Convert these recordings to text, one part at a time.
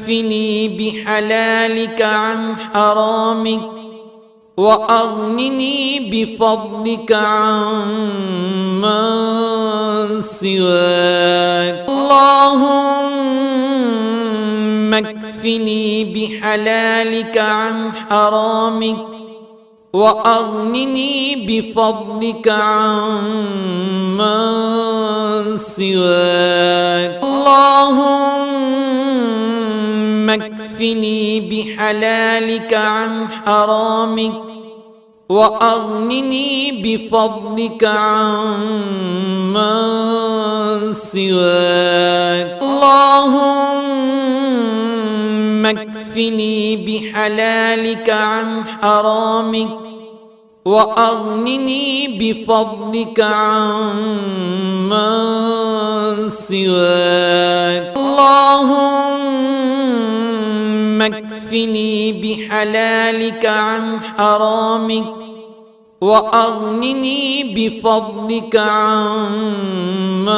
اكفني بحلالك عن حرامك وأغنني بفضلك عمن سواك. اللهم اكفني بحلالك عن حرامك وأغنني بفضلك عمن سواك. اللهم اكفني بحلالك عن حرامك وأغنني بفضلك عمن سواك. اللهم اكفني بحلالك عن حرامك وأغنني بفضلك عمن سواك. اللهم اكفني بحلالك عن حرامك وأغنني بفضلك عمن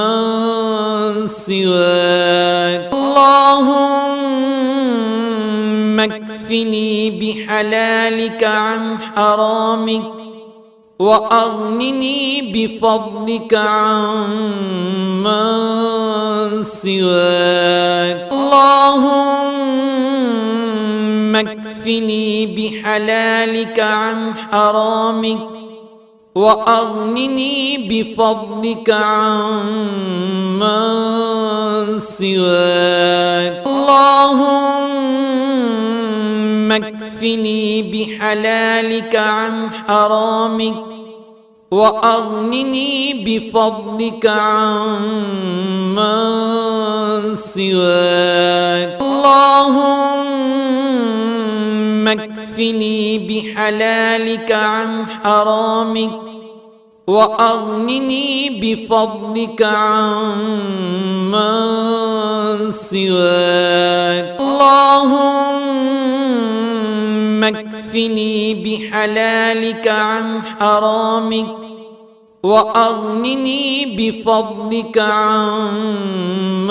سواك. اللهم اكفني بحلالك عن حرامك وأغنني بفضلك عمن سواك. اللهم اكفني بحلالك عن حرامك وأغنني بفضلك عمن سواك. اللهم اكفني بحلالك عن حرامك وأغنني بفضلك عمن سواك. اللهم اكفني بحلالك عن حرامك وأغنني بفضلك عمن سواك. اللهم اكفني بحلالك عن حرامك وأغنني بفضلك عمن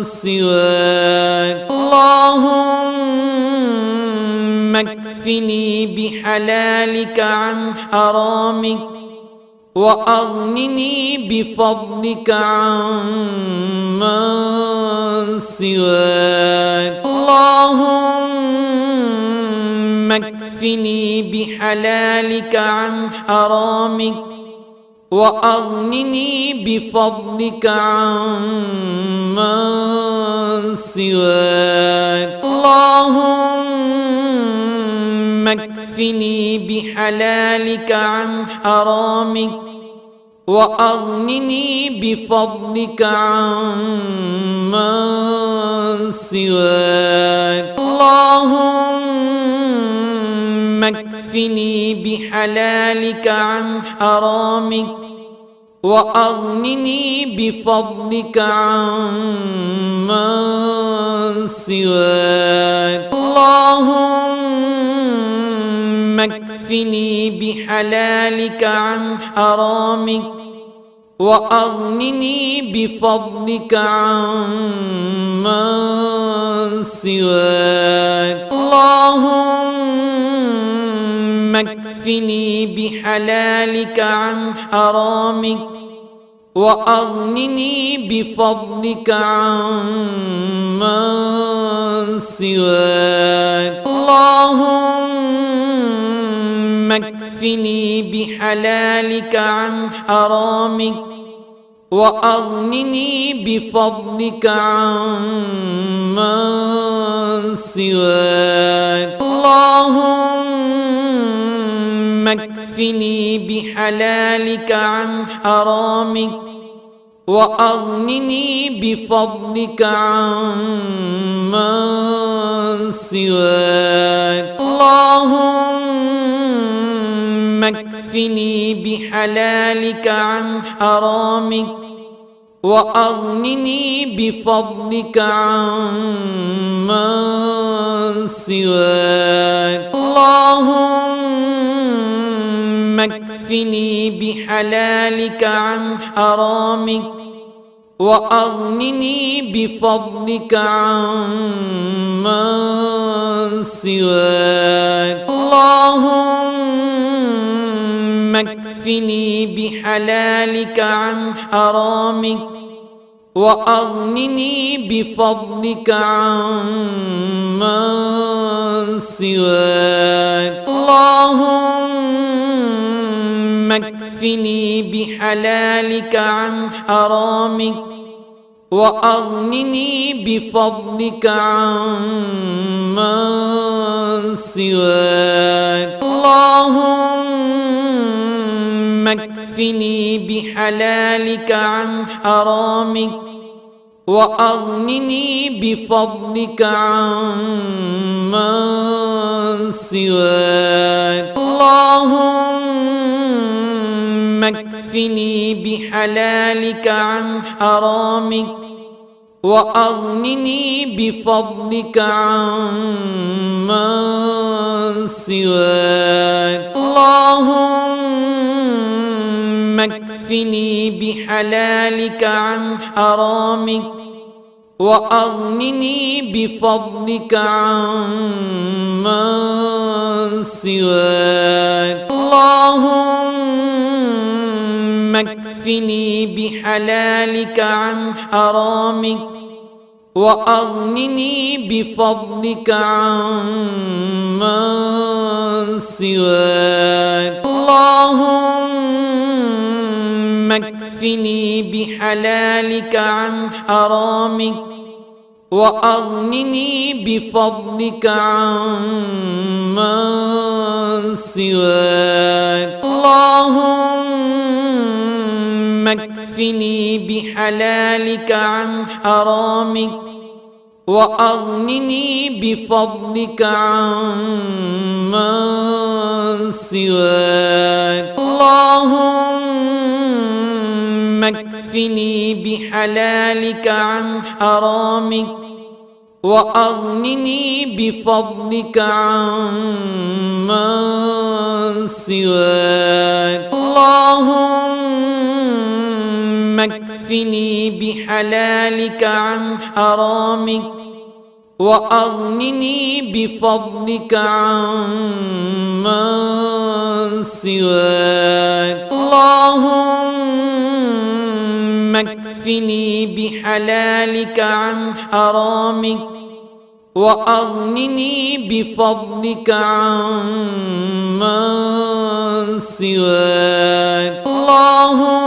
سواك. اللهم اكفني بحلالك عن حرامك وأغنني بفضلك عمن سواك. اللهم اكفني بحلالك عن حرامك وأغنني بفضلك عمن سواك. اللهم اكفني بحلالك عن حرامك وأغنني بفضلك عمن سواك. اللهم اكفني بحلالك عن حرامك وأغنني بفضلك عمن سواك. اللهم اكفني بحلالك عن حرامك وأغنني بفضلك عمن سواك. اللهم اكفني بحلالك عن حرامك وأغنني بفضلك عمن سواك. اللهم اكفني بحلالك عن حرامك وأغنني بفضلك عمن سواك. اللهم اكفني بحلالك عن حرامك وأغنني بفضلك عمن سواك. اللهم اكفني بحلالك عن حرامك وأغنني بفضلك عمن سواك. اللهم اكفني بحلالك عن حرامك وأغنني بفضلك عمن سواك. اللهم اكفني بحلالك عن حرامك وأغنني بفضلك عمن سواك. اللهم اكفني بحلالك عن حرامك وأغنني بفضلك عمن سواك. اللهم اكفني بحلالك عن حرامك وأغنني بفضلك عمن سواك. اللهم اكفني بحلالك عن حرامك وأغنني بفضلك عمن سواك. اللهم اكفني بحلالك عن حرامك وأغنني بفضلك عمن سواك. اللهم اكفني بحلالك عن حرامك وأغنني بفضلك عمن سواك. اللهم اكفني بحلالك عن حرامك وأغنني بفضلك عمن سواك. اللهم اكفني بحلالك عن حرامك وأغنني بفضلك عمن سواك. اللهم اكفني بحلالك عن حرامك وأغنني بفضلك عمن سواك. اللهم اكفني بحلالك عن حرامك وأغنني بفضلك عمن سواك. اللهم اكفني بحلالك عن حرامك وأغنني بفضلك عمن سواك. اللهم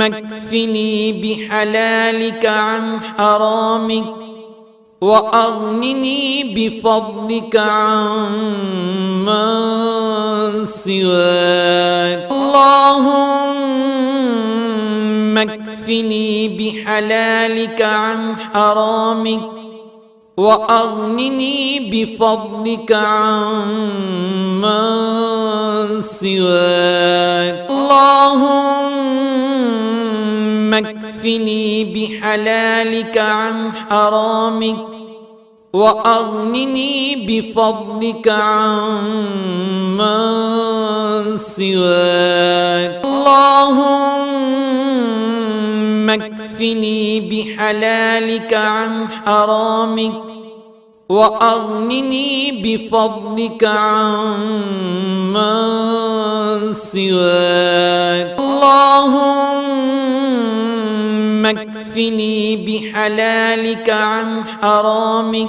اكفني بحلالك عن حرامك وأغنني بفضلك عمن سواك. اللهم اكفني بحلالك عن حرامك وأغنني بفضلك عمن سواك. اللهم اكفني بحلالك عن حرامك وأغنني بفضلك عمن سواك. اللهم اكفني بحلالك عن حرامك وأغنني بفضلك عمن سواك. اللهم اكفني بحلالك عن حرامك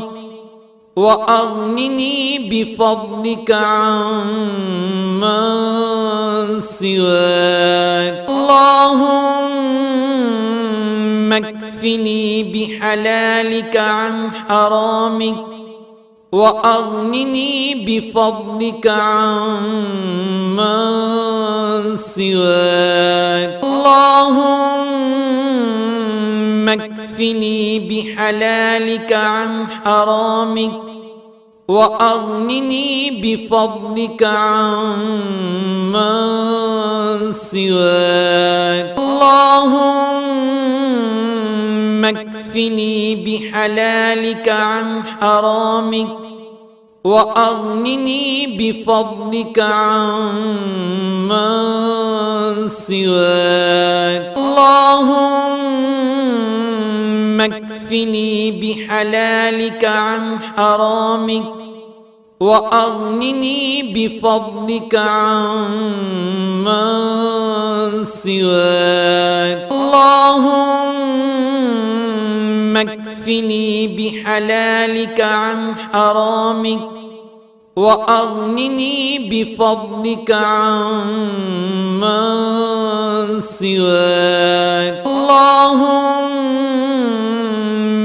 وأغنني بفضلك عمن سواك. اللهم اكفني بحلالك عن حرامك وأغنني بفضلك عمن سواك. اللهم اكفني بحلالك عن حرامك وأغنني بفضلك عمن سواك. اللهم اكفني بحلالك عن حرامك وأغنني بفضلك عمن سواك اللهم اكفني بحلالك عن حرامك وأغنني بفضلك عمن سواك اللهم اكفني بحلالك عن حرامك وأغنني بفضلك عمن سواك اللهم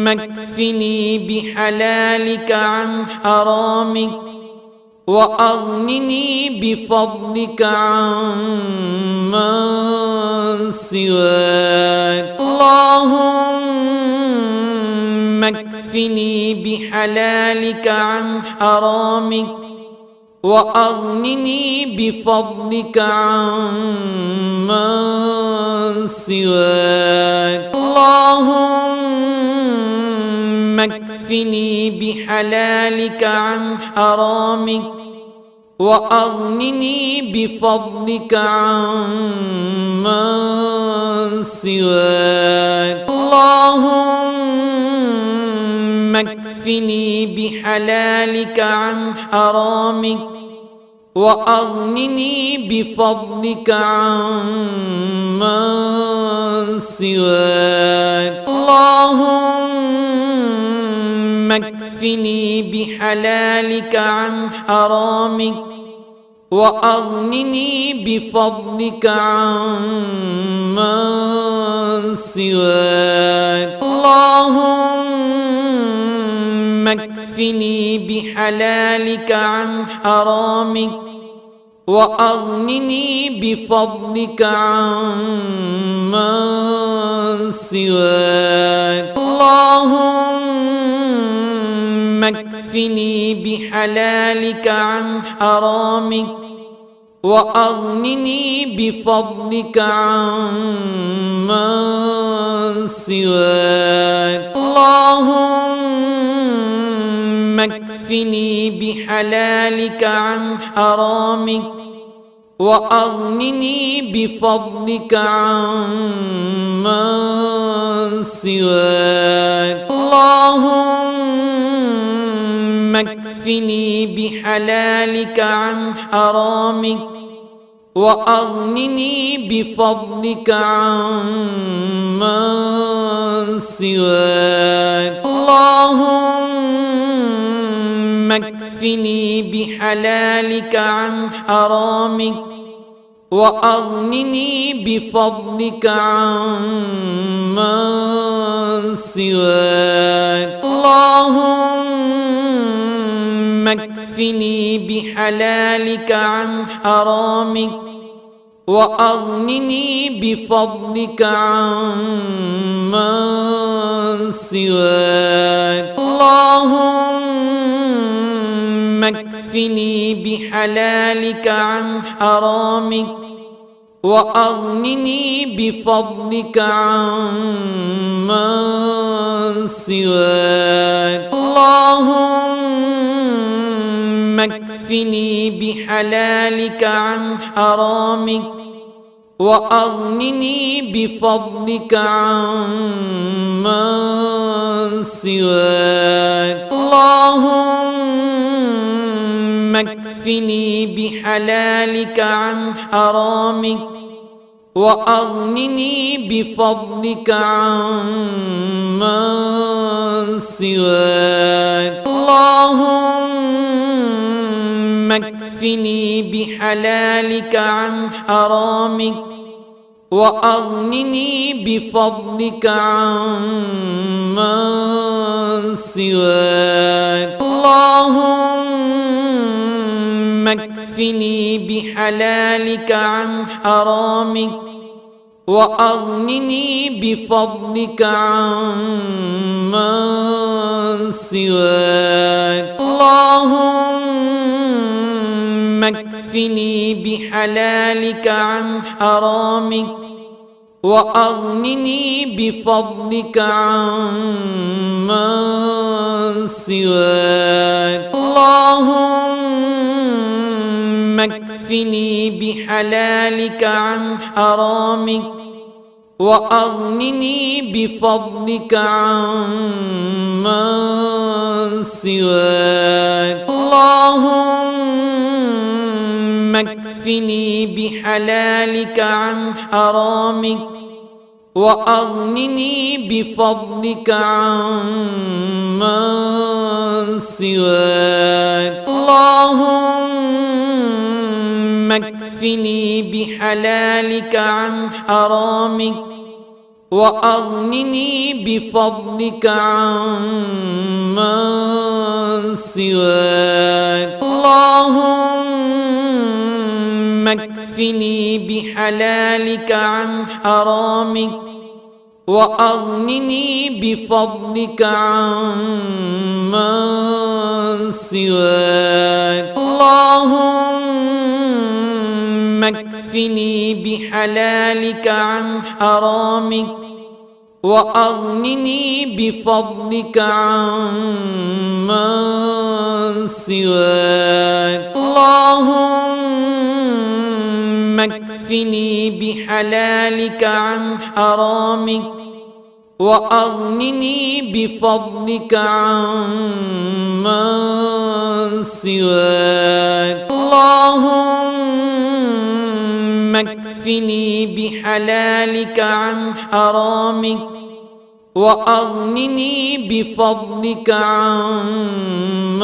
اكفني بحلالك عن حرامك وأغنني بفضلك عمن سواك اللهم اكفني بحلالك عن حرامك وأغنني بفضلك عمن سواك اللهم اكفني بحلالك عن حرامك وأغنني بفضلك عمن سواك اللهم اكفني بحلالك عن حرامك وأغنني بفضلك عمن سواك اللهم اكفني بحلالك عن حرامك وأغنني بفضلك عمن سواك اللهم اكفني بحلالك عن حرامك وأغنني بفضلك عمن سواك اللهم اكفني بحلالك عن حرامك وأغنني بفضلك عمن سواك اللهم اكفني بحلالك عن حرامك وأغنني بفضلك عمن سواك اللهم اكفني بحلالك عن حرامك وأغنني بفضلك عمن سواك اللهم اكفني بحلالك عن حرامك وأغنني بفضلك عمن سواك اللهم اكفني بحلالك عن حرامك وأغنني بفضلك عمن سواك اللهم اكفني بحلالك عن حرامك وأغنني بفضلك عمن سواك اللهم اكفني بحلالك عن حرامك وأغنني بفضلك عمن سواك اللهم اكفني بحلالك عن حرامك وأغنني بفضلك عمن سواك اللهم اكفني بحلالك عن حرامك وأغنني بفضلك عمن سواك اللهم اكفني بحلالك عن حرامك وأغنني بفضلك عمن سواك اللهم اكفني بحلالك عن حرامك وأغنني بفضلك عمن سواك اللهم اكفني اكفني بحلالك عن حرامك وأغنني بفضلك عمن سواك اللهم اكفني بحلالك عن حرامك وأغنني بفضلك عمن سواك اللهم اكفني بحلالك عن حرامك وأغنني بفضلك عمن سواك اللهم اكفني بحلالك عن حرامك وأغنني بفضلك عمن سواك اللهم اكفني بحلالك عن حرامك وأغنني بفضلك عمن سواك اللهم اكفني بحلالك عن حرامك وأغنني بفضلك عمن سواك اللهم اكفني بحلالك عن حرامك وأغنني بفضلك عمن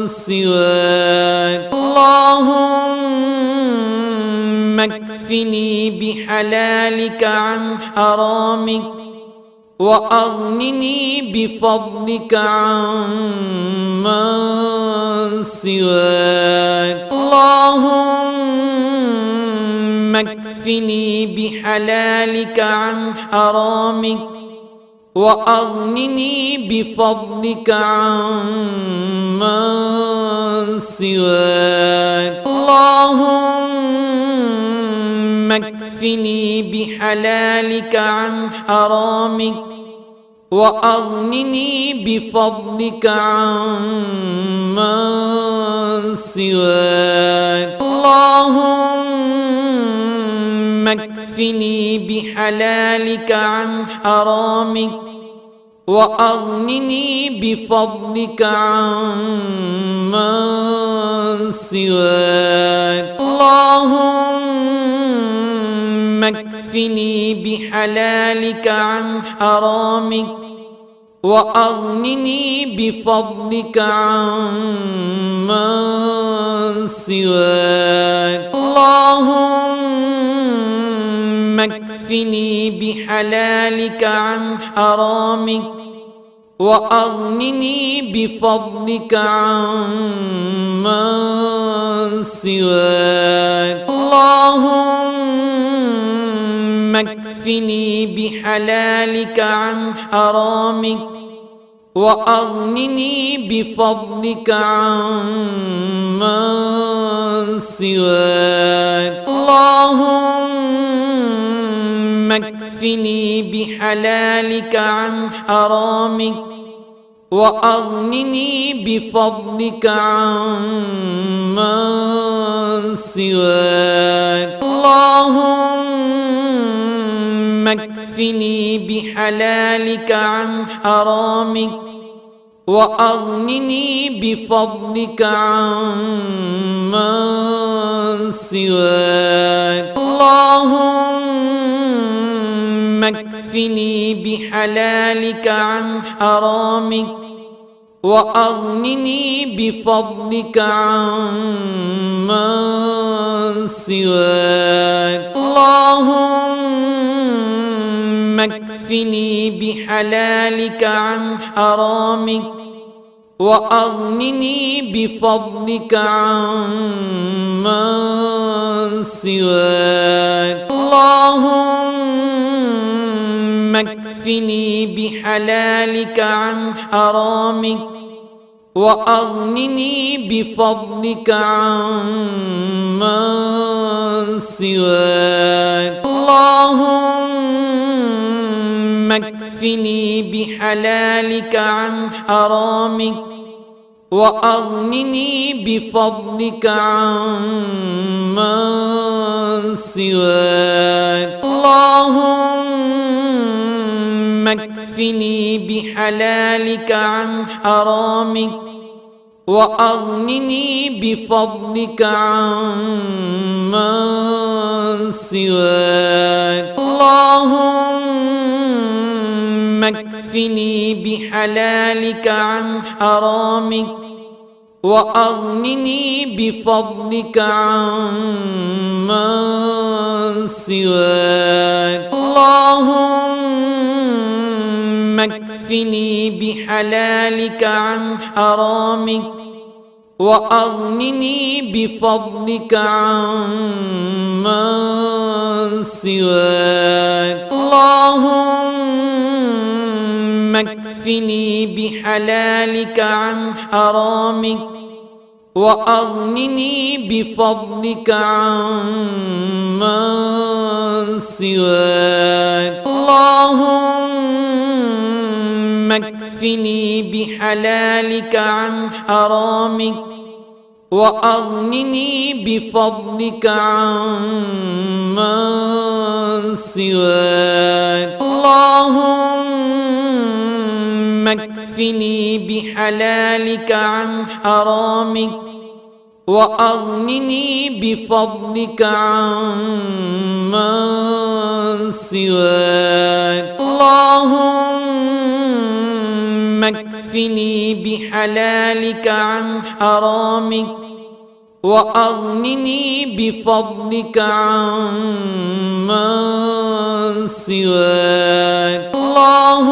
سواك اللهم اكفني بحلالك عن حرامك وأغنني بفضلك عمن سواك اللهم اكفني بحلالك عن حرامك وأغنني بفضلك عمن سواك اللهم اكفني بحلالك عن حرامك وأغنني بفضلك عمن سواك اللهم اكفني بحلالك عن حرامك وأغنني بفضلك عمن سواك اللهم اكفني بحلالك عن حرامك وأغنني بفضلك عمن سواك اللهم اكفني بحلالك عن حرامك وأغنني بفضلك عمن سواك اللهم اكفني بحلالك عن حرامك وأغنني بفضلك عمن سواك اللهم اكفني بحلالك عن حرامك وأغنني بفضلك عمن سواك اللهم اكفني بحلالك عن حرامك وأغنني بفضلك عمن سواك اللهم اكفني بحلالك عن حرامك وأغنني بفضلك عمن سواك اللهم اكفني بحلالك عن حرامك وأغنني بفضلك عمن سواك اللهم اكفني بحلالك عن حرامك وأغنني بفضلك عمن سواك اللهم اكفني بحلالك عن حرامك وأغنني بفضلك عمن سواك. اللهم اكفني بحلالك عن حرامك وأغنني بفضلك عمن سواك. اللهم اكفني بحلالك عن حرامك وأغنني بفضلك عمن سواك. اللهم اكفني بحلالك عن حرامك وأغنني بفضلك عمن سواك. اللهم اكفني بحلالك عن حرامك وأغنني بفضلك عمن سواك. اللهم اكفني بحلالك عن حرامك وأغنني بفضلك عمن سواك. اللهم اكفني بحلالك عن حرامك وأغنني بفضلك عمن سواك. اللهم اكفني بحلالك عن حرامك وأغنني بفضلك عمن سواك. اللهم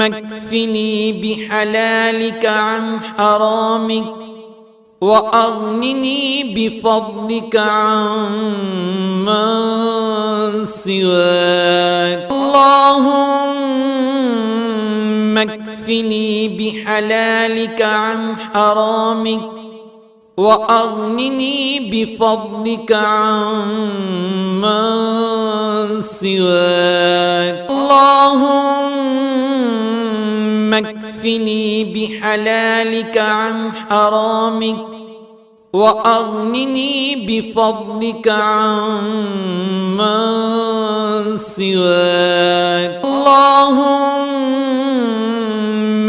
اكفني بحلالك عن حرامك وأغنني بفضلك عمن سواك. اللهم اكفني بحلالك عن حرامك وأغنني بفضلك عمن سواك. اللهم اكفني بحلالك عن حرامك وأغنني بفضلك عمن سواك. اللهم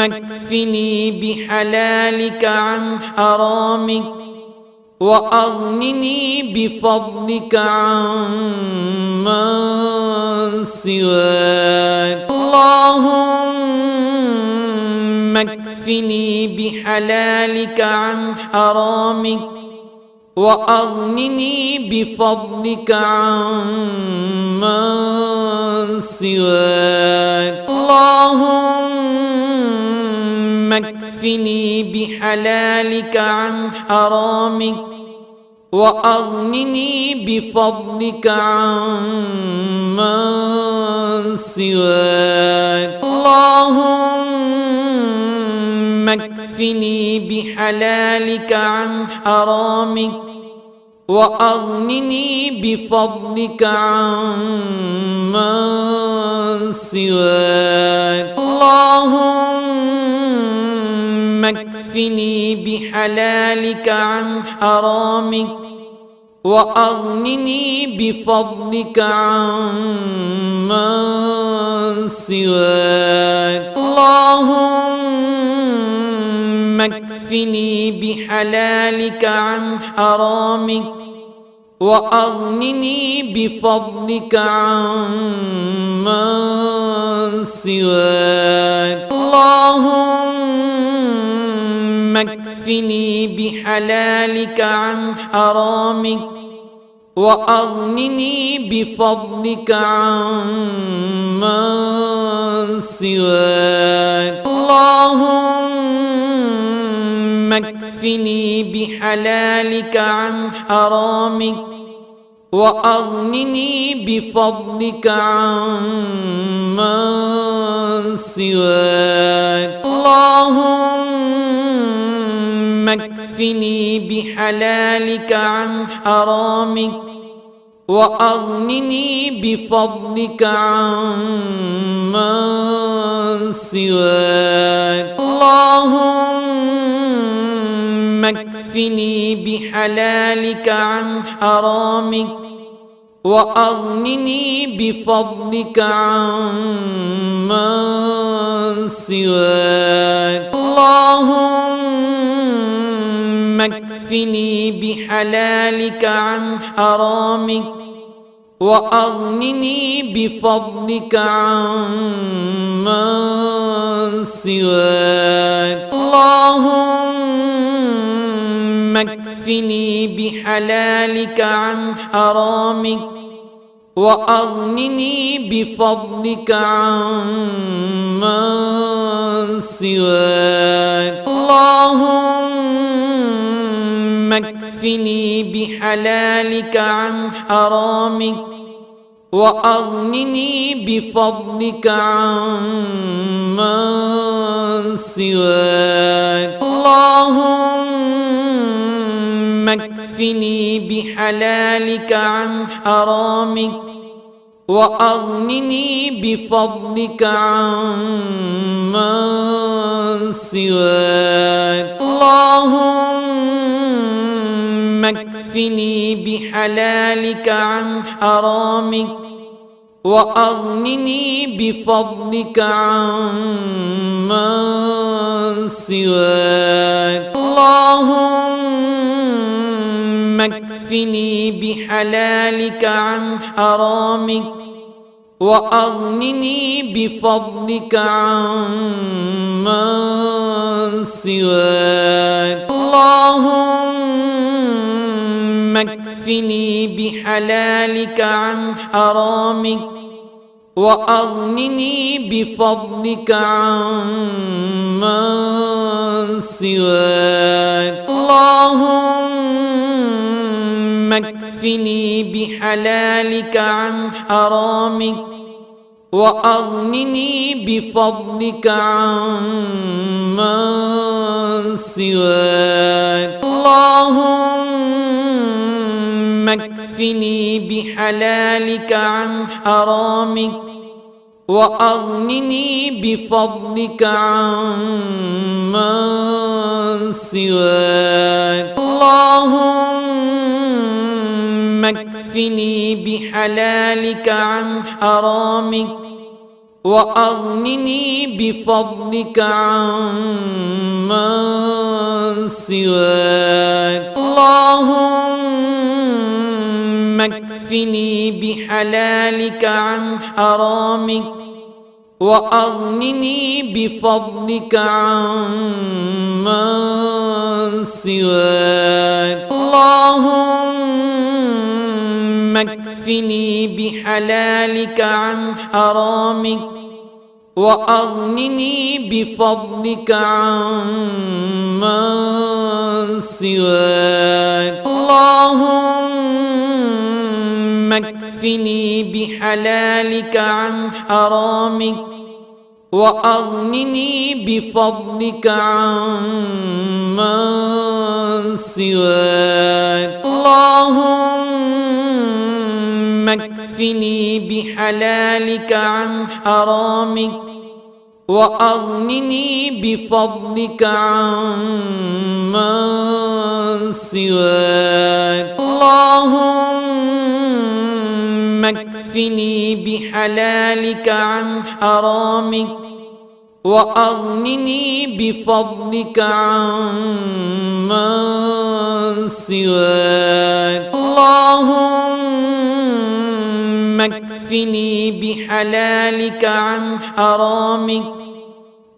اكفني بحلالك عن حرامك وأغنني بفضلك عمن سواك. اللهم اكفني بحلالك عن حرامك وأغنني بفضلك عمن سواك. اللهم اكفني بحلالك عن حرامك وأغنني بفضلك عمن سواك. اللهم اكفني بحلالك عن حرامك وأغنني بفضلك عمن سواك. اللهم اكفني بحلالك عن حرامك وأغنني بفضلك عمن سواك. اللهم اكفني بحلالك عن حرامك وأغنني بفضلك عمن سواك. اللهم اكفني بحلالك عن حرامك وأغنني بفضلك عمن سواك. اللهم اكفني بحلالك عن حرامك وأغنني بفضلك عمن سواك. اللهم اكفني بحلالك عن حرامك وأغنني بفضلك عمن سواك. اللهم اكفني بحلالك عن حرامك وأغنني بفضلك عمن سواك. اللهم اكفني بحلالك عن حرامك وأغنني بفضلك عمن سواك. اللهم اكفني بحلالك عن حرامك وأغنني بفضلك عمن سواك. اللهم اكفني بحلالك عن حرامك وأغنني بفضلك عمن سواك. اللهم اكفني بحلالك عن حرامك وأغنني بفضلك عمن سواك. اللهم اكفني بحلالك عن حرامك وأغنني بفضلك عمن سواك. اللهم اكفني بحلالك عن حرامك وأغنني بفضلك عمن سواك. اللهم اكفني بحلالك عن حرامك وأغنني بفضلك عمن سواك. اللهم اكفني بحلالك عن حرامك وأغنني بفضلك عمن سواك. اللهم اكفني بحلالك عن حرامك وأغنني بفضلك عمن سواك. اللهم اكفني بحلالك عن حرامك وأغنني بفضلك عمن سواك. اللهم اكفني بحلالك عن حرامك وأغنني بفضلك عمن سواك. اللهم اكفني بحلالك عن حرامك وأغنني بفضلك عمن سواك. اللهم اكفني بحلالك عن حرامك وأغنني بفضلك عمن سواك. اللهم اكفني بحلالك عن حرامك وأغنني بفضلك عمن سواك. اللهم اكفني بحلالك عن حرامك وأغنني بفضلك عمن سواك. اللهم اكفني بحلالك عن حرامك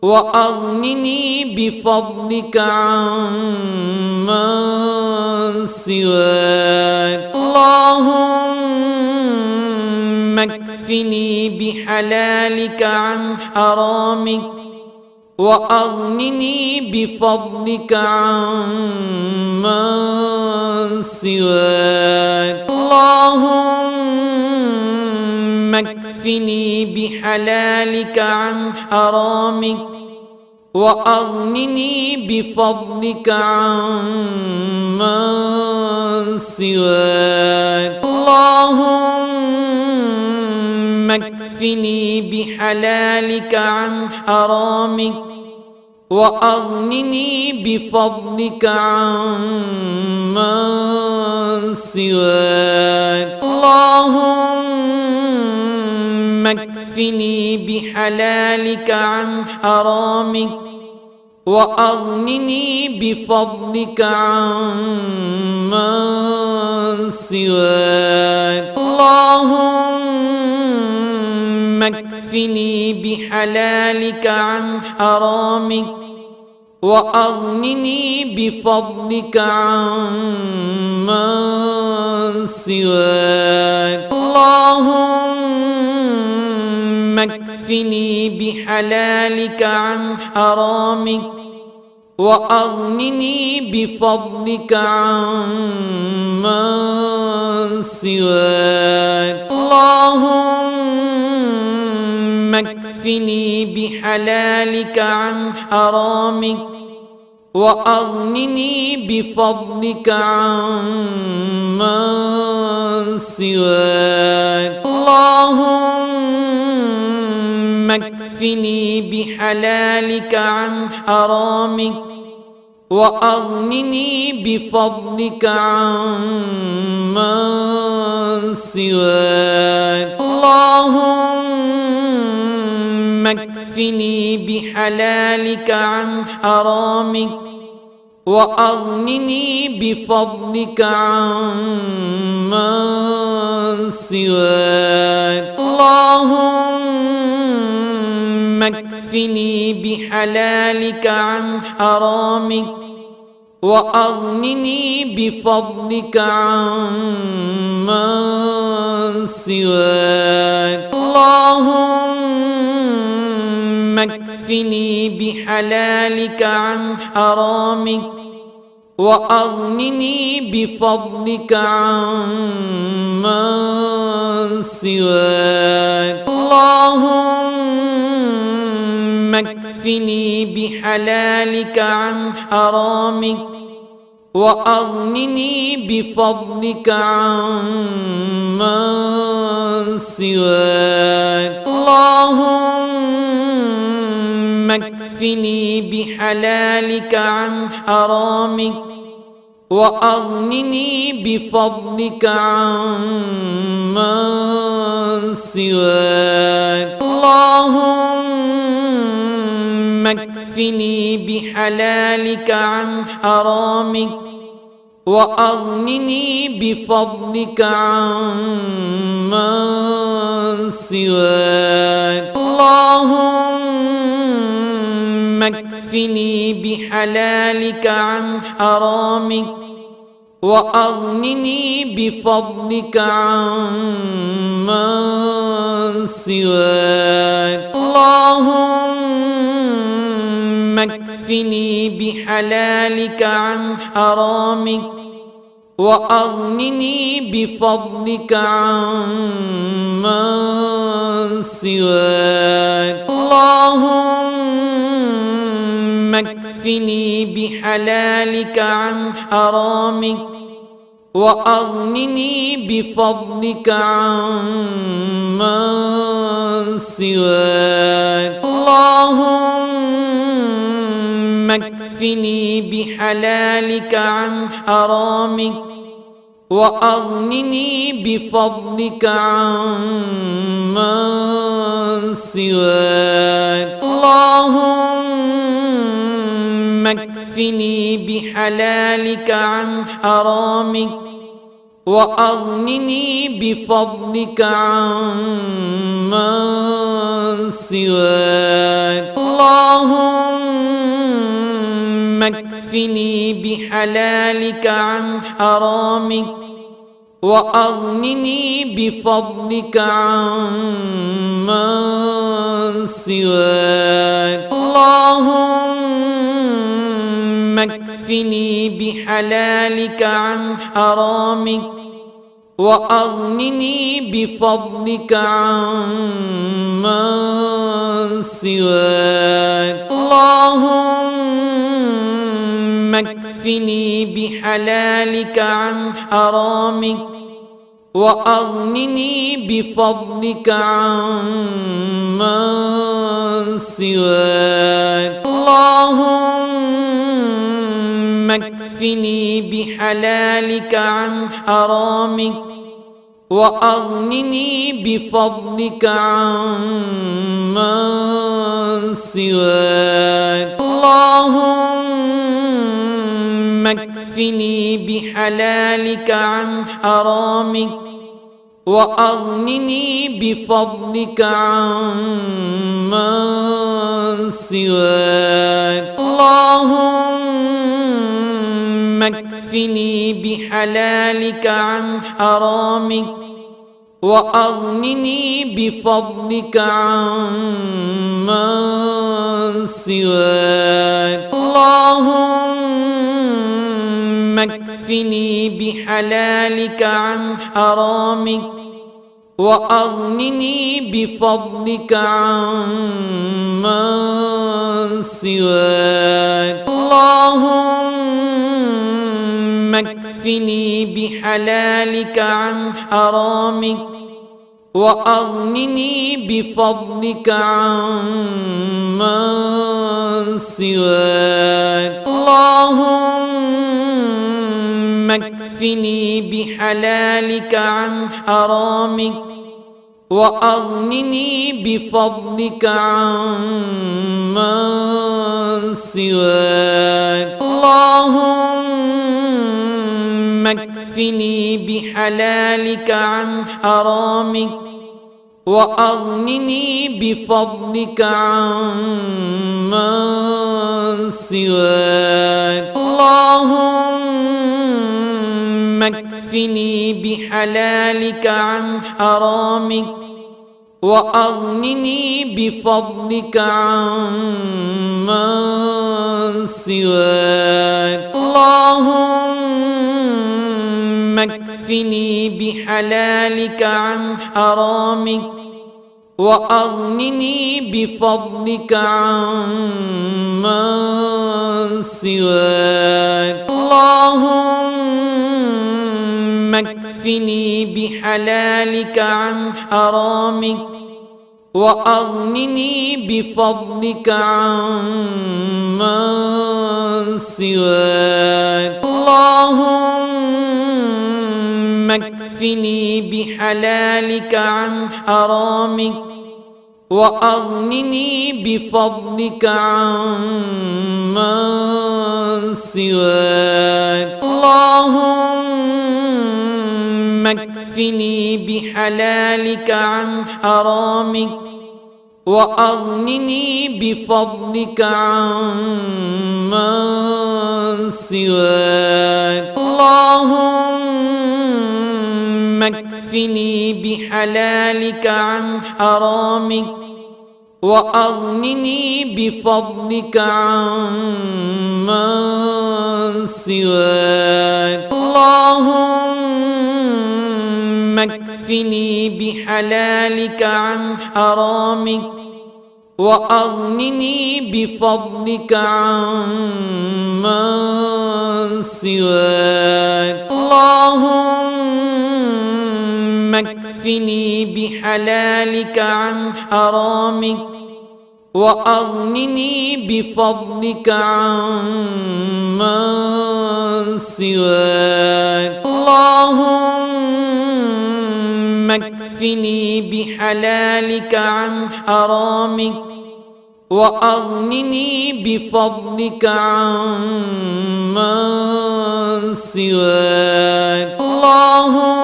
وأغنني بفضلك عمن سواك. اللهم اكفني بحلالك عن حرامك وأغنني بفضلك عمن سواك. اللهم اكفني بحلالك عن حرامك وأغنني بفضلك عمن سواك اللهم اكفني بحلالك عن حرامك وأغنني بفضلك عمن سواك اللهم اكفني بحلالك عن حرامك وأغنني بفضلك عمن سواك اللهم اكفني بحلالك عن حرامك وأغنني بفضلك عمن سواك اللهم اكفني بحلالك عن حرامك وأغنني بفضلك عمن سواك اللهم اكفني بحلالك عن حرامك وأغنني بفضلك عمن سواك اللهم اكفني بحلالك عن حرامك وأغنني بفضلك عمن سواك اللهم اكفني بحلالك عن حرامك وأغنني بفضلك عمن سواك اللهم اكفني بحلالك عن حرامك وأغنني بفضلك عمن سواك اللهم اكفني بحلالك عن حرامك وأغنني بفضلك عمن سواك اللهم اكفني بحلالك عن حرامك وأغنني بفضلك عمن سواك اللهم اكفني بحلالك عن حرامك وأغنني بفضلك عمن سواك اللهم اكفني بحلالك عن حرامك وأغنني بفضلك عمن سواك اللهم اكفني بحلالك عن حرامك وأغنني بفضلك عمن سواك اللهم اكفني بحلالك عن حرامك وأغنني بفضلك عمن سواك اللهم اكفني بحلالك عن حرامك وأغنني بفضلك عمن سواك اللهم اكفني بحلالك عن حرامك وأغنني بفضلك عمن سواك اللهم اكفني بحلالك عن حرامك وأغنني بفضلك عمن سواك اللهم اكفني بحلالك عن حرامك وأغنني بفضلك عمن سواك اللهم اكفني بحلالك عن حرامك وأغنني بفضلك عمن سواك اللهم اكفني بحلالك عن حرامك وأغنني بفضلك عمن سواك اللهم اكفني بحلالك عن حرامك وأغنني بفضلك عمن سواك اللهم اكفني بحلالك عن حرامك وأغنني بفضلك عمن سواك اللهم اكفني بحلالك عن حرامك وأغنني بفضلك عمن سواك اللهم اكفني بحلالك عن حرامك وأغنني بفضلك عمن سواك اللهم اكفني بحلالك عن حرامك وأغنني بفضلك عمن سواك اللهم اكفني بحلالك عن حرامك وأغنني بفضلك عمن سواك اللهم اكفني بحلالك عن حرامك وأغنني بفضلك عمن سواك اللهم اكفني بحلالك عن حرامك وأغنني بفضلك عمن سواك اللهم اكفني بحلالك عن حرامك وأغنني بفضلك عمن سواك اللهم اكفني بحلالك عن حرامك وأغنني بفضلك عمن سواك اللهم اكفني بحلالك عن حرامك وأغنني بفضلك عمن سواك اللهم اكفني بحلالك عن حرامك وأغنني بفضلك عمن سواك اللهم اكفني بحلالك عن حرامك وأغنني بفضلك عمن سواك اللهم اكفني بحلالك عن حرامك وأغنني بفضلك عمن سواك اللهم اكفني بحلالك عن حرامك وأغنني بفضلك عمن سواك اللهم اكفني بحلالك عن حرامك وأغنني بفضلك عمن سواك اللهم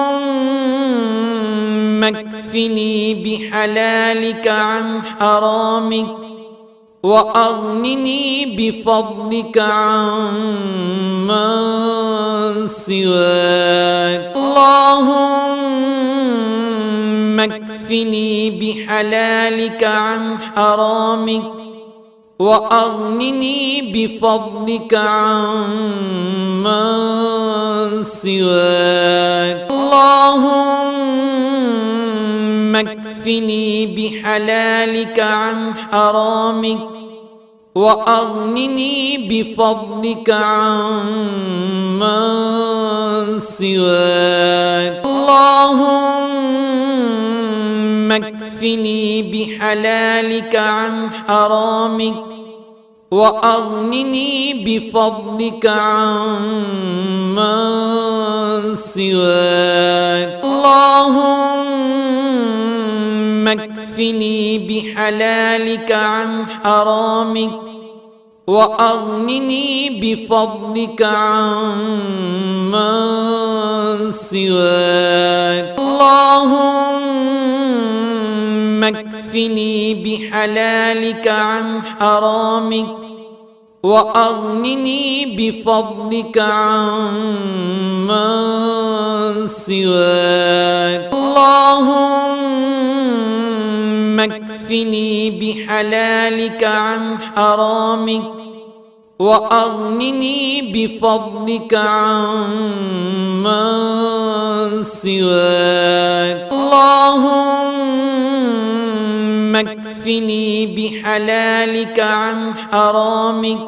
اكفني بحلالك عن حرامك وأغنني بفضلك عمن سواك اللهم اكفني بحلالك عن حرامك وأغنني بفضلك عمن سواك اللهم اكفني بحلالك عن حرامك وأغنني بفضلك عمن سواك. اللهم اكفني بحلالك عن حرامك وأغنني بفضلك عمن سواك. اللهم اكفني بحلالك عن حرامك وأغنني بفضلك عمن سواك. اللهم اكفني بحلالك عن حرامك وأغنني بفضلك عمن سواك. اللهم اكفني بحلالك عن حرامك وأغنني بفضلك عمن سواك. اللهم اكفني بحلالك عن حرامك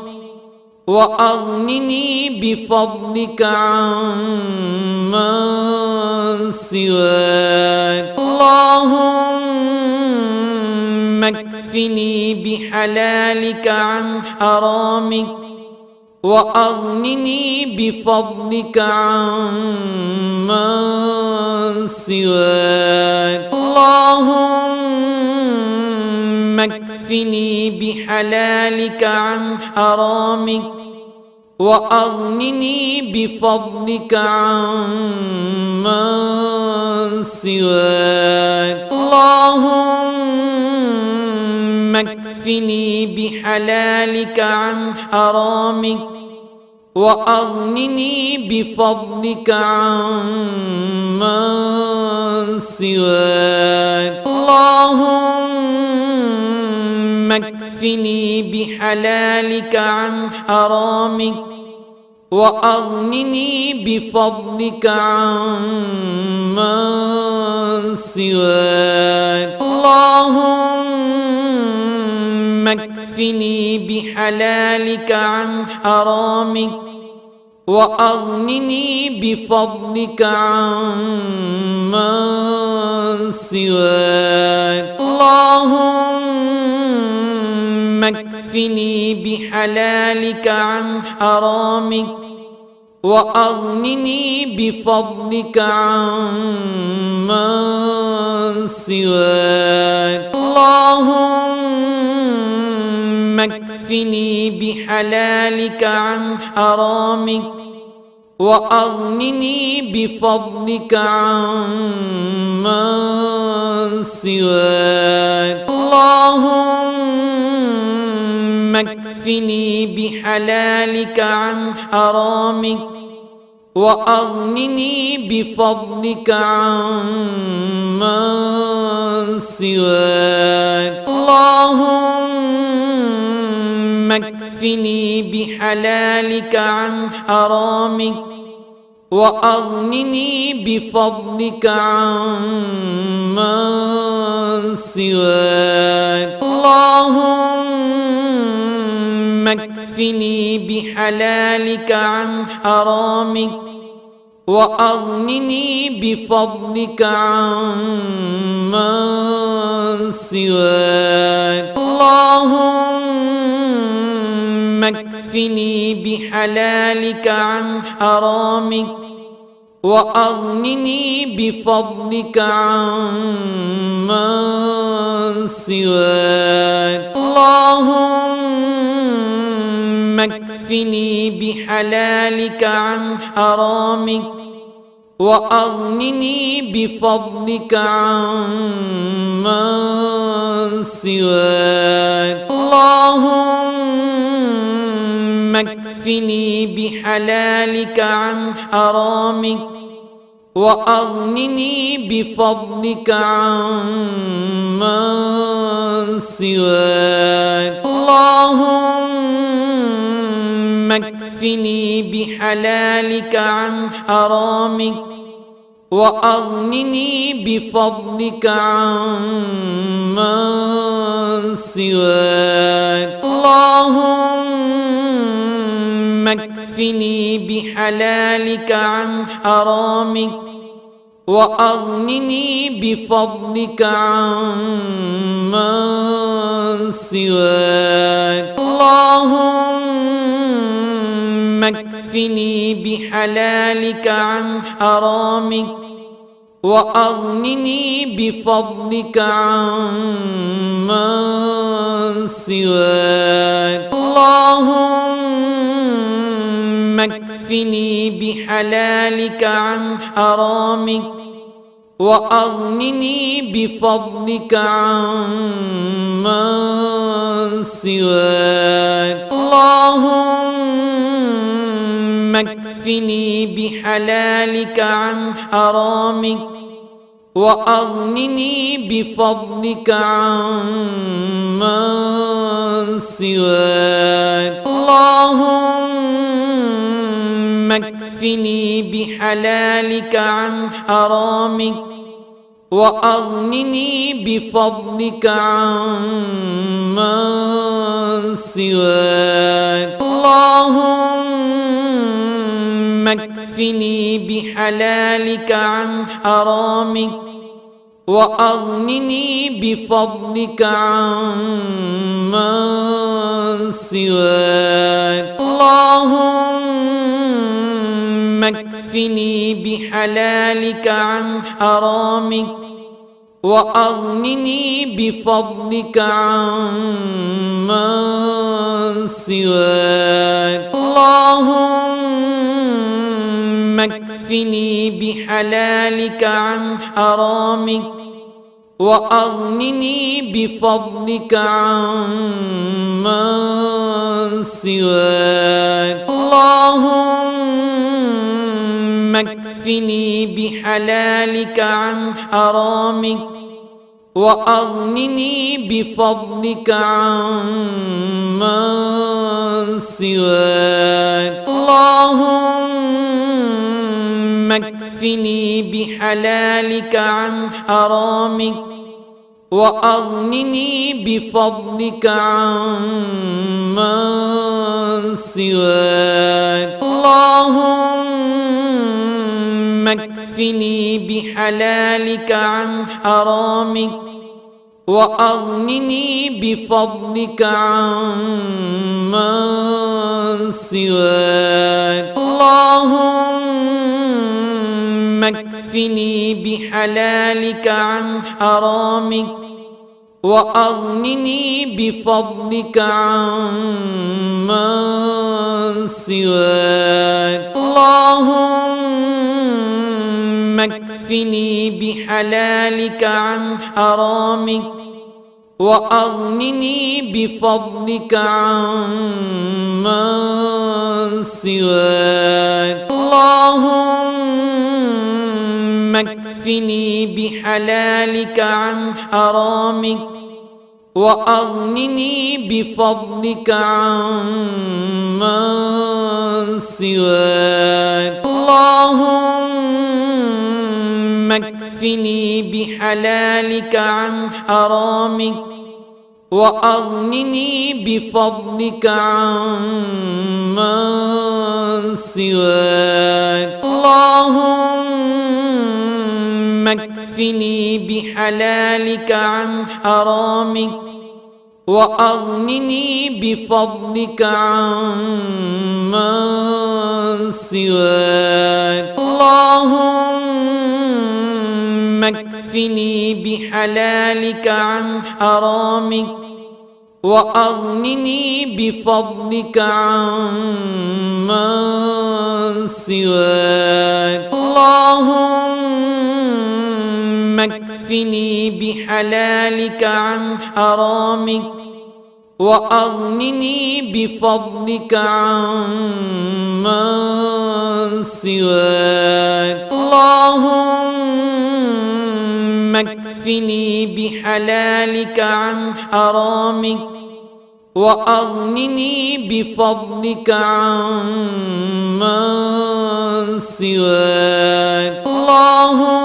وأغنني بفضلك عمن سواك. اللهم اكفني بحلالك عن حرامك وأغنني بفضلك عمن سواك. اللهم اكفني بحلالك عن حرامك وأغنني بفضلك عمن سواك. اللهم اكفني بحلالك عن حرامك وأغنني بفضلك عمن سواك. اللهم اكفني بحلالك عن حرامك وأغنني بفضلك عمن سواك. اللهم اكفني بحلالك عن حرامك وأغنني بفضلك عمن سواك. اللهم اكفني بحلالك عن حرامك وأغنني بفضلك عمن سواك. اللهم اكفني بحلالك عن حرامك وأغنني بفضلك عمن سواك. اللهم اكفني بحلالك عن حرامك وأغنني بفضلك عمن سواك. اللهم اكفني بحلالك عن حرامك وأغنني بفضلك عمن سواك. اللهم اكفني بحلالك عن حرامك وأغنني بفضلك عمن سواك. اللهم اكفني بحلالك عن حرامك وأغنني بفضلك عمن سواك. اللهم اكفني بحلالك عن حرامك وأغنني بفضلك عمن سواك. اللهم اكفني بحلالك عن حرامك وأغنني بفضلك عمن سواك. اللهم اكفني بحلالك عن حرامك وأغنني بفضلك عمن سواك. اللهم اكفني بحلالك عن حرامك وأغنني بفضلك عمن سواك اللهم اكفني بحلالك عن حرامك وأغنني بفضلك عمن سواك اللهم اكفني بحلالك عن حرامك وأغنني بفضلك عمن سواك اللهم اكفني بحلالك عن حرامك وأغنني بفضلك عمن سواك اللهم اكفني بحلالك عن حرامك وأغنني بفضلك عمن سواك اللهم اكفني بحلالك عن حرامك وأغنني بفضلك عمن سواك اللهم اكفني بحلالك عن حرامك وأغنني بفضلك عمن سواك اللهم اكفني بحلالك عن حرامك وأغنني بفضلك عمن سواك اللهم اكفني بحلالك عن حرامك وأغنني بفضلك عمن سواك اللهم اكفني بحلالك عن حرامك وأغنني بفضلك عمن سواك اللهم اكفني بحلالك عن حرامك وأغنني بفضلك عمن سواك اللهم اكفني بحلالك عن حرامك وأغنني بفضلك عمن سواك اللهم اكفني بحلالك عن حرامك وأغنني بفضلك عمن سواك اللهم اكفني بحلالك عن حرامك وأغنني بفضلك عمن سواك اللهم اكفني بحلالك عن حرامك وأغنني بفضلك عمن سواك اللهم اكفني بحلالك عن حرامك وأغنني بفضلك عمن سواك اللهم اكفني بحلالك عن حرامك وأغنني بفضلك عمن سواك اللهم اكفني بحلالك عن حرامك وأغنني بفضلك عمن سواك اللهم اكفني بحلالك عن حرامك وأغنني بفضلك عمن سواك اللهم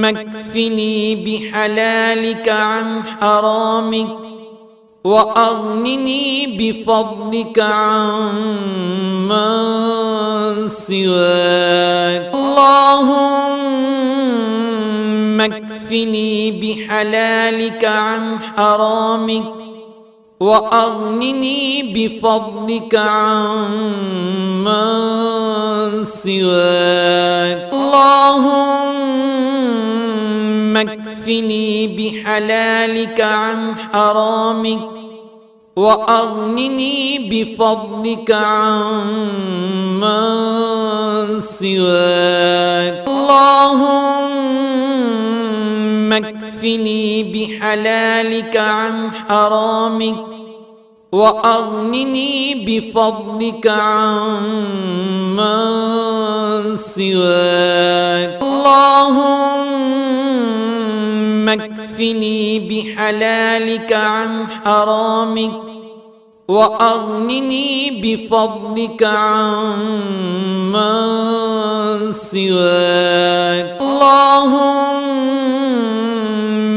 اكفني بحلالك عن حرامك وأغنني بفضلك عمن سواك. اللهم اكفني بحلالك عن حرامك وأغنني بفضلك عمن سواك. اللهم اكفني بحلالك عن حرامك وأغنني بفضلك عمن سواك. اللهم اكفني بحلالك عن حرامك وأغنني بفضلك عمن سواك. اللهم اكفني بحلالك عن حرامك وأغنني بفضلك عمن سواك. اللهم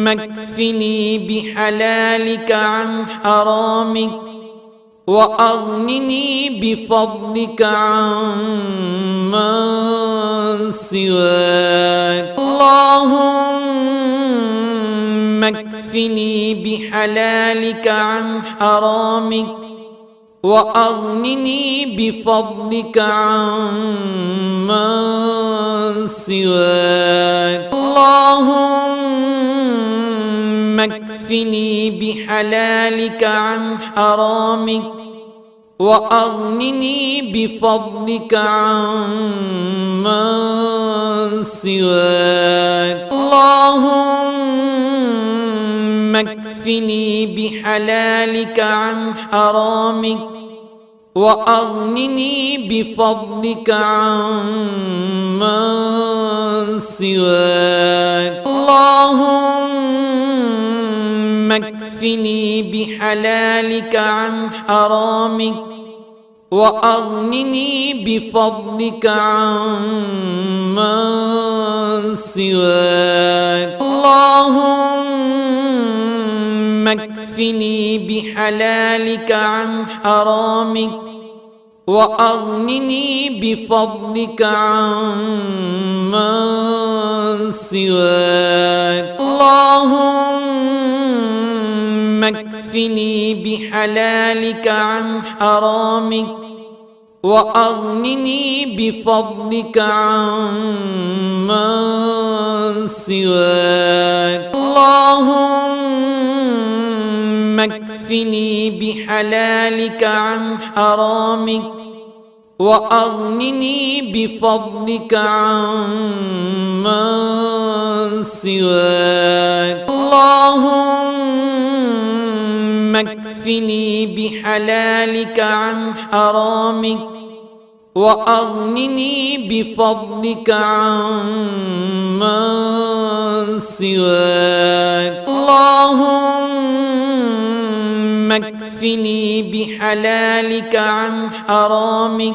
اكفني بحلالك عن حرامك وأغنني بفضلك عمن سواك. اللهم اكفني بحلالك عن حرامك وأغنني بفضلك عمن سواك. اللهم اكفني بحلالك عن حرامك وأغنني بفضلك عمن سواك. اللهم اكفني بحلالك عن حرامك وأغنني بفضلك عمن سواك. اللهم اكفني بحلالك عن حرامك وأغنني بفضلك عمن سواك. اللهم اكفني بحلالك عن حرامك وأغنني بفضلك عمن سواك. اللهم اكفني بحلالك عن حرامك وأغنني بفضلك عمن سواك. اللهم اكفني بحلالك عن حرامك وأغنني بفضلك عمن سواك. اللهم اكفني بحلالك عن حرامك وأغنني بفضلك عمن سواك. اللهم اكفني بحلالك عن حرامك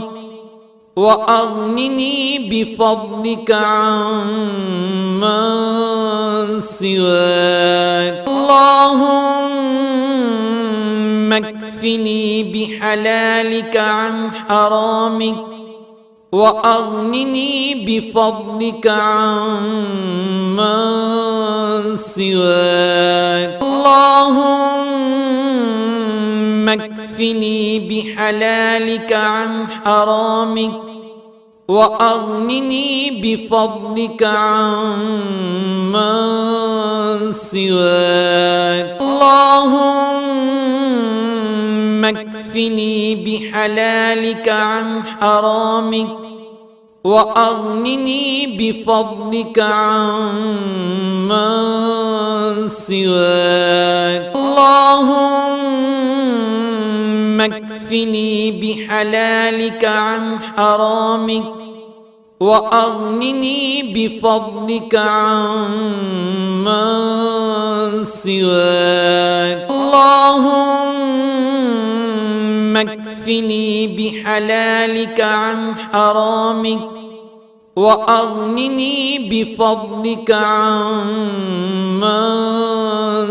وأغنني بفضلك عمن سواك. اللهم اكفني بحلالك عن حرامك وأغنني بفضلك عمن سواك. اللهم اكفني بحلالك عن حرامك وأغنني بفضلك عمن سواك. اللهم اكفني بحلالك عن حرامك وأغنني بفضلك عمن سواك. اللهم اكفني بحلالك عن حرامك وأغنني بفضلك عمن سواك. اللهم اكفني بحلالك عن حرامك وأغنني بفضلك عمن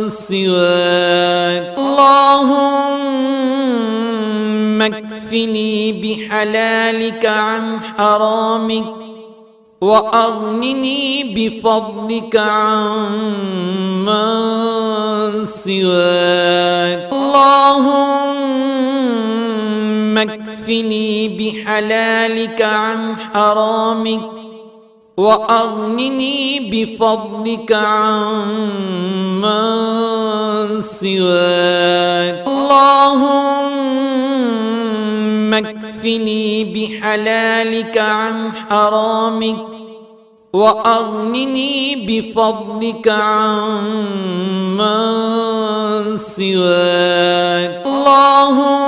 سواك. اللهم اكفني بحلالك عن حرامك وأغنني بفضلك عمن سواك اللهم اكفني بحلالك عن حرامك وأغنني بفضلك عمن سواك اللهم اكفني بحلالك عن حرامك وأغنني بفضلك عمن سواك اللهم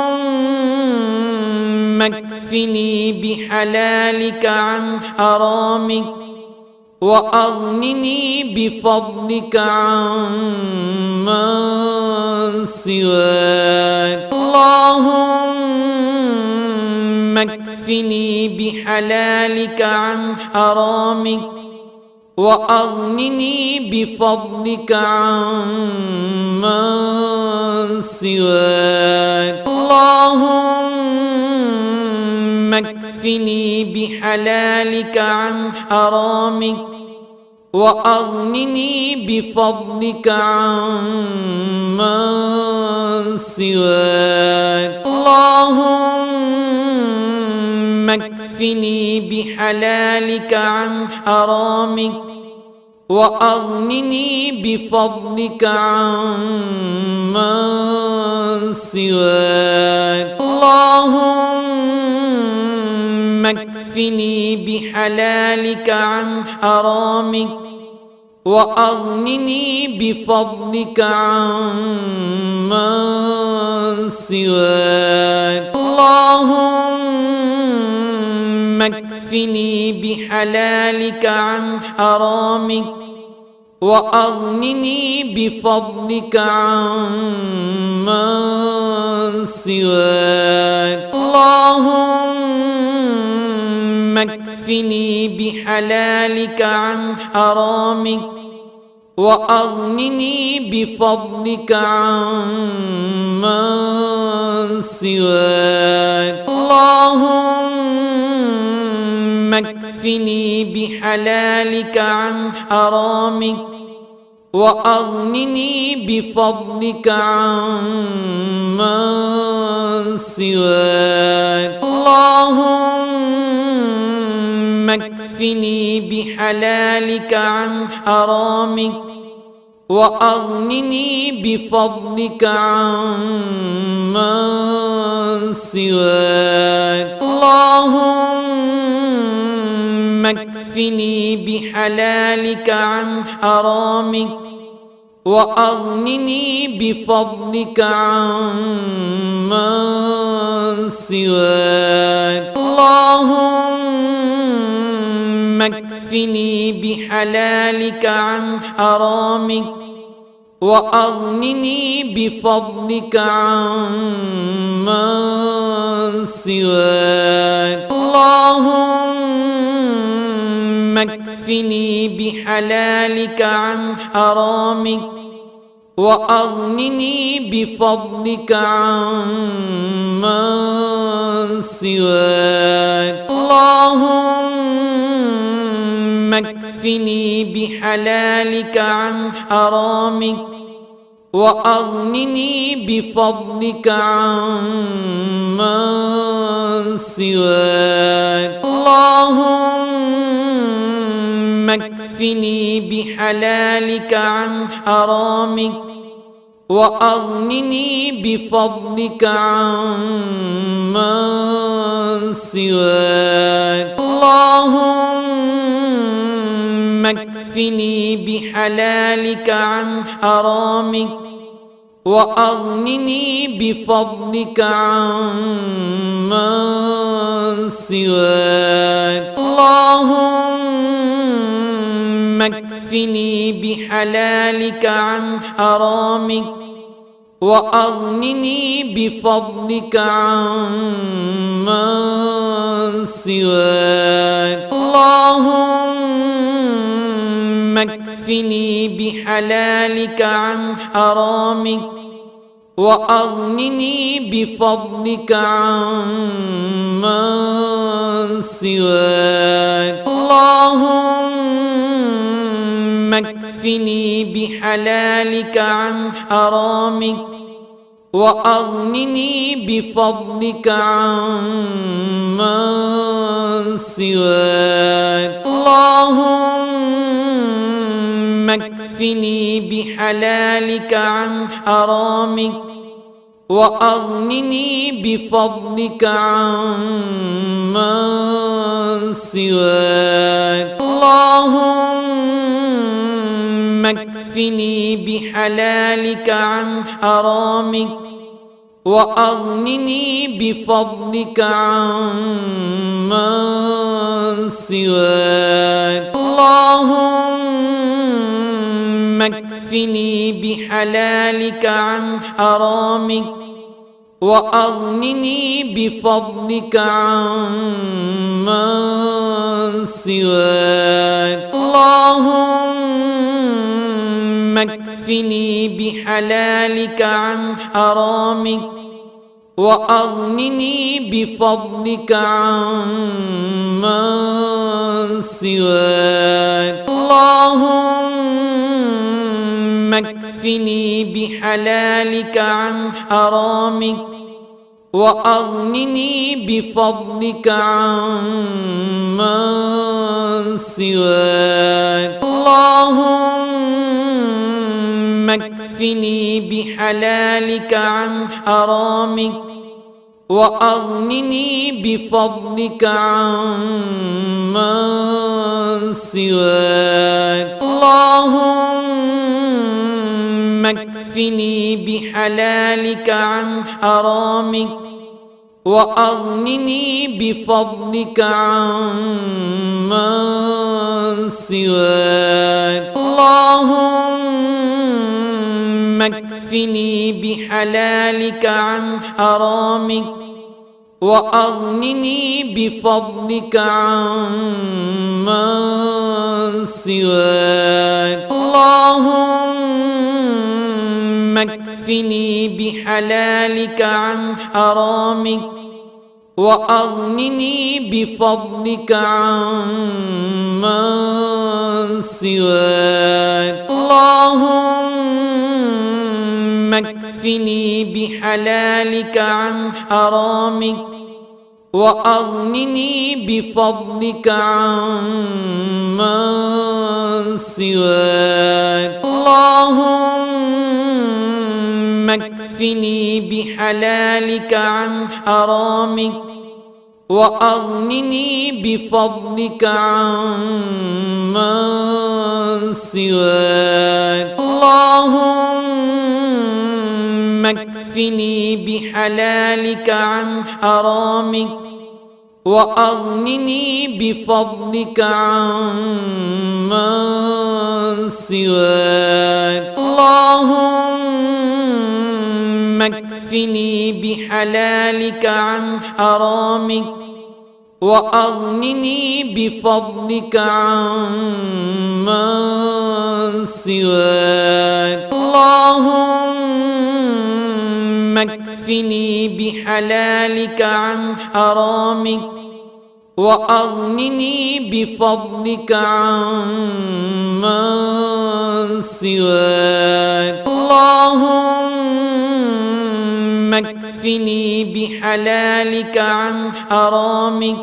اكفني بحلالك عن حرامك وأغنني بفضلك عمن سواك اللهم اكفني بحلالك عن حرامك وأغنني بفضلك عمن سواك اللهم اكفني بحلالك عن حرامك وأغنني بفضلك عمن سواك اللهم اكفني بحلالك عن حرامك وأغنني بفضلك عمن سواك اللهم اكفني بحلالك عن حرامك وأغنني بفضلك عمن سواك اللهم اكفني بحلالك عن حرامك وأغنني بفضلك عمن سواك اللهم اكفني بحلالك عن حرامك وأغنني بفضلك عمن سواك اللهم اكفني بحلالك عن حرامك وأغنني بفضلك عمن سواك اللهم اكفني بحلالك عن حرامك وأغنني بفضلك عمن سواك اللهم اكفني بحلالك عن حرامك وأغنني بفضلك عمن سواك اللهم اكفني بحلالك عن حرامك وأغنني بفضلك عمن سواك اللهم اكفني بحلالك عن حرامك وأغنني بفضلك عمن سواك اللهم اكفني بحلالك عن حرامك وأغنني بفضلك عمن سواك اللهم اكفني بحلالك عن حرامك وأغنني بفضلك عمن سواك اللهم اكفني بحلالك عن حرامك وأغنني بفضلك عمن سواك اللهم اكفني بحلالك عن حرامك وأغنني بفضلك عمن سواك اللهم اكفني بحلالك عن حرامك وأغنني بفضلك عمن سواك. اللهم اكفني بحلالك عن حرامك وأغنني بفضلك عمن سواك. اللهم اكفني بحلالك عن حرامك وأغنني بفضلك عمن سواك. اللهم اكفني بحلالك عن حرامك وأغنني بفضلك عمن سواك. اللهم اكفني بحلالك عن حرامك وأغنني بفضلك عمن سواك. اللهم اكفني بحلالك عن حرامك وأغنني بفضلك عمن سواك. اللهم اكفني بحلالك عن حرامك وأغنني بفضلك عمن سواك. اللهم اكفني بحلالك عن حرامك وأغنني بفضلك عمن سواك. اللهم اكفني بحلالك عن حرامك وأغنني بفضلك عمن سواك. اللهم اكفني بحلالك عن حرامك وأغنني بفضلك عمن سواك. اللهم اكفني بحلالك عن حرامك وأغنني بفضلك عمن سواك. اللهم اكفني بحلالك عن حرامك وأغنني بفضلك عمن سواك. اللهم اكفني بحلالك عن حرامك وأغنني بفضلك عمن سواك. اللهم اكفني بحلالك عن حرامك وأغنني بفضلك عمن سواك. اللهم اكفني بحلالك عن حرامك وأغنني بفضلك عمن سواك. اللهم اكفني بحلالك عن حرامك وأغنني بفضلك عمن سواك. اللهم اكفني بحلالك عن حرامك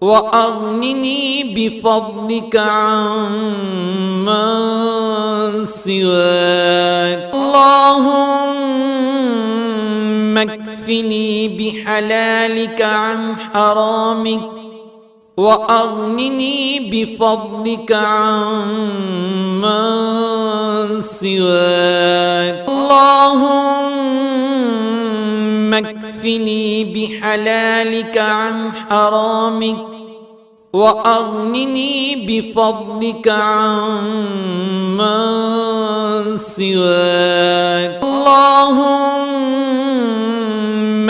وأغنني بفضلك عمن سواك. اللهم اكفني بحلالك عن حرامك وأغنني بفضلك عمن سواك. اللهم اكفني بحلالك عن حرامك وأغنني بفضلك عمن سواك. اللهم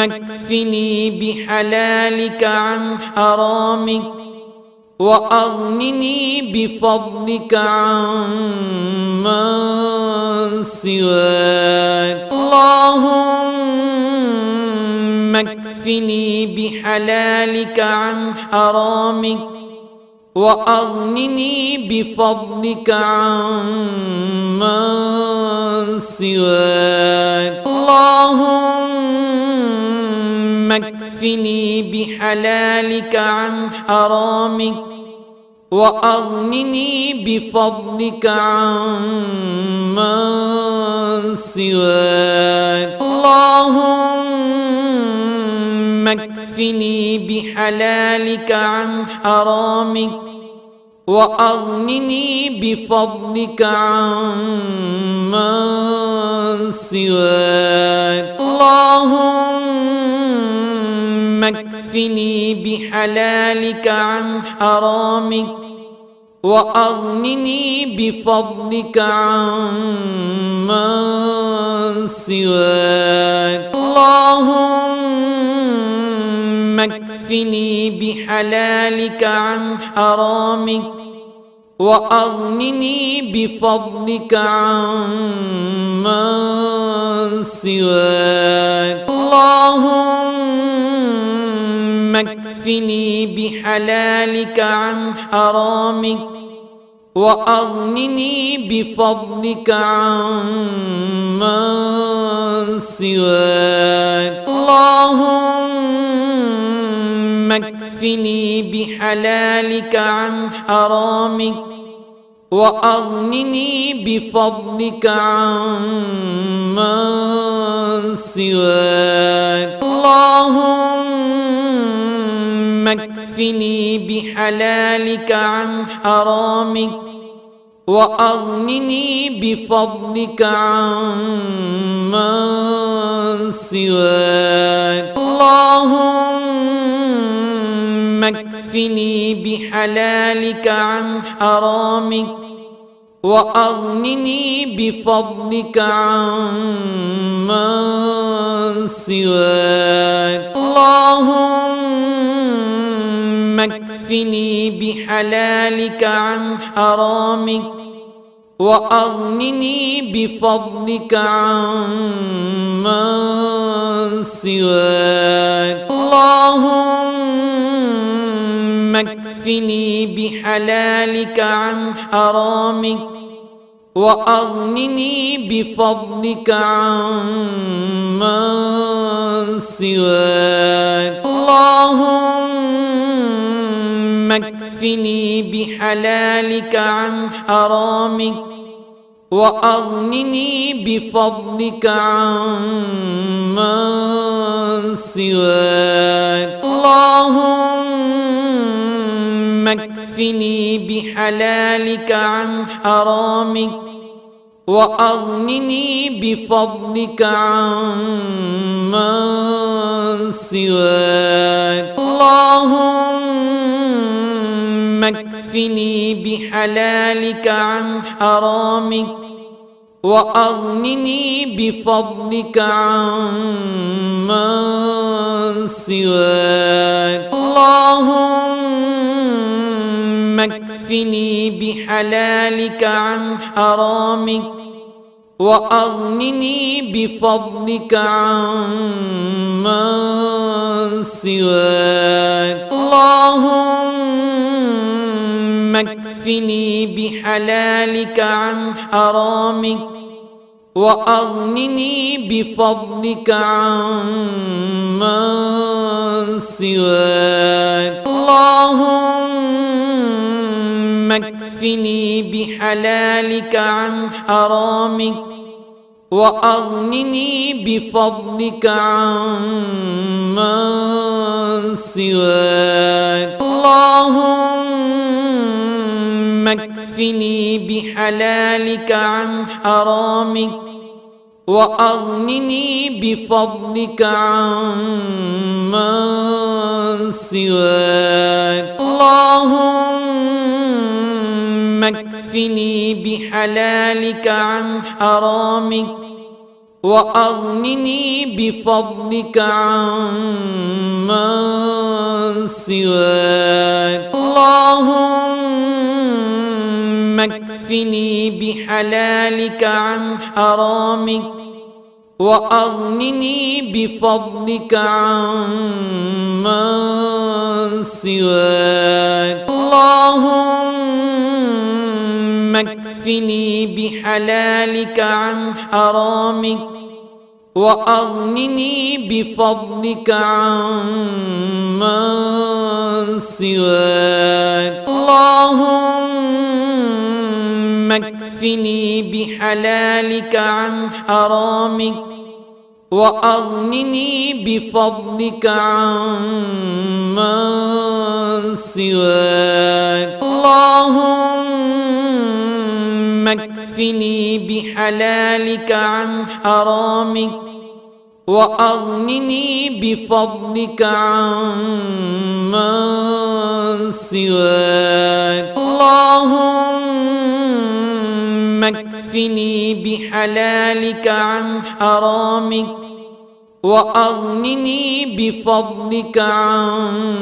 اكفني بحلالك عن حرامك وأغنني بفضلك عمن سواك. اللهم اكفني بحلالك عن حرامك وأغنني بفضلك عمن سواك اللهم اكفني بحلالك عن حرامك وأغنني بفضلك عمن سواك اللهم اكفني بحلالك عن حرامك وأغنني بفضلك عمن سواك اللهم اكفني بحلالك عن حرامك وأغنني بفضلك عمن سواك اللهم اكفني بحلالك عن حرامك وأغنني بفضلك عمن سواك اللهم اكفني بحلالك عن حرامك وأغنني بفضلك عمن سواك اللهم اكفني بحلالك عن حرامك وأغنني بفضلك عمن سواك اللهم اكفني بحلالك عن حرامك وأغنني بفضلك عمن سواك اللهم اكفني بحلالك عن حرامك وأغنني بفضلك عمن سواك اللهم اكفني بحلالك عن حرامك وأغنني بفضلك عمن سواك اللهم اكفني بحلالك عن حرامك وأغنني بفضلك عمن سواك اللهم اكفني بحلالك عن حرامك وأغنني بفضلك عمن سواك اللهم اكفني بحلالك عن حرامك وأغنني بفضلك عمن سواك اللهم اكفني بحلالك عن حرامك وأغنني بفضلك عمن سواك اللهم اكفني بحلالك عن حرامك وأغنني بفضلك عمن سواك اللهم اكفني بحلالك عن حرامك وأغنني بفضلك عمن سواك اللهم اكفني بحلالك عن حرامك وأغنني بفضلك عمن سواك اللهم اكفني بحلالك عن حرامك وأغنني بفضلك عمن سواك اللهم اكفني بحلالك عن حرامك وأغنني بفضلك عمن سواك اللهم اكفني بحلالك عن حرامك وأغنني بفضلك عمن سواك. اللهم اكفني بحلالك عن حرامك وأغنني بفضلك عمن سواك. اللهم اكفني بحلالك عن حرامك وأغنني بفضلك عمن سواك. اللهم اكفني بحلالك عن حرامك وأغنني بفضلك عمن سواك. اللهم اكفني بحلالك عن حرامك وأغنني بفضلك عمن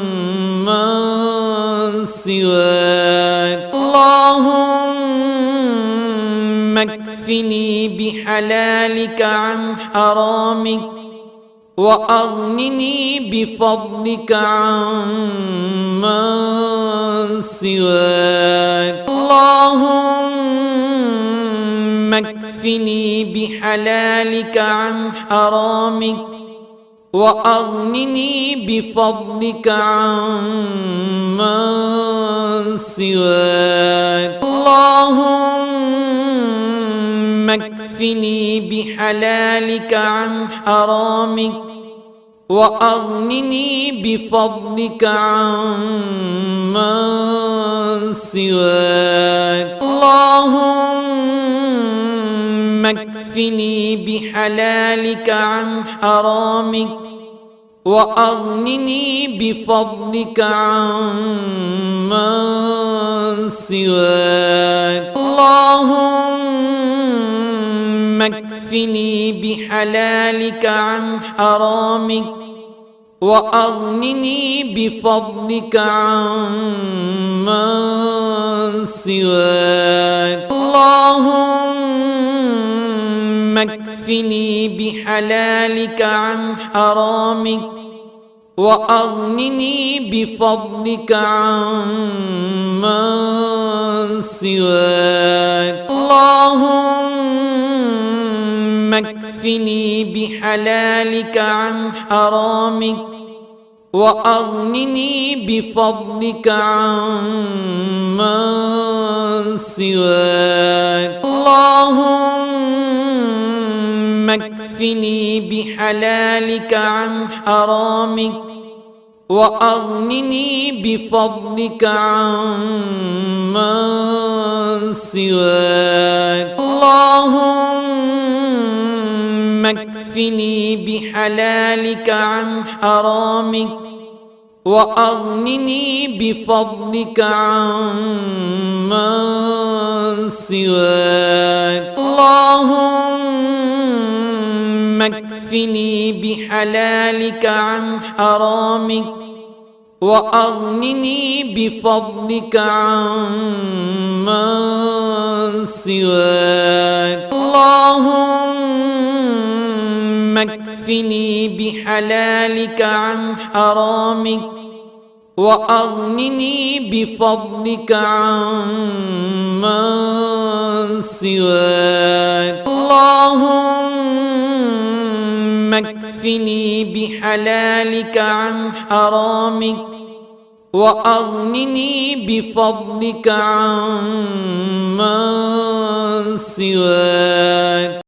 سواك. اللهم اكفني بحلالك عن حرامك وأغنني بفضلك عمن سواك. اللهم اكفني بحلالك عن حرامك وأغنني بفضلك عمن سواك. اللهم اكفني بحلالك عن حرامك وأغنني بفضلك عمن سواك. اللهم اكفني بحلالك عن حرامك وأغنني بفضلك عمن سواك. اللهم اكفني بحلالك عن حرامك وأغنني بفضلك عمن سواك. اللهم اكفني بحلالك عن حرامك وأغنني بفضلك عمن سواك. اللهم اكفني بحلالك عن حرامك وأغنني بفضلك عمن سواك. اللهم اكفني بحلالك عن حرامك وأغنني بفضلك عمن سواك. اللهم اكفني بحلالك عن حرامك وأغنني بفضلك عمن سواك. اللهم اكفني بحلالك عن حرامك وأغنني بفضلك عمن سواك. اللهم اكفني بحلالك عن حرامك وأغنني بفضلك عمن سواك. اللهم اكفني بحلالك عن حرامك وأغنني بفضلك عمن سواك.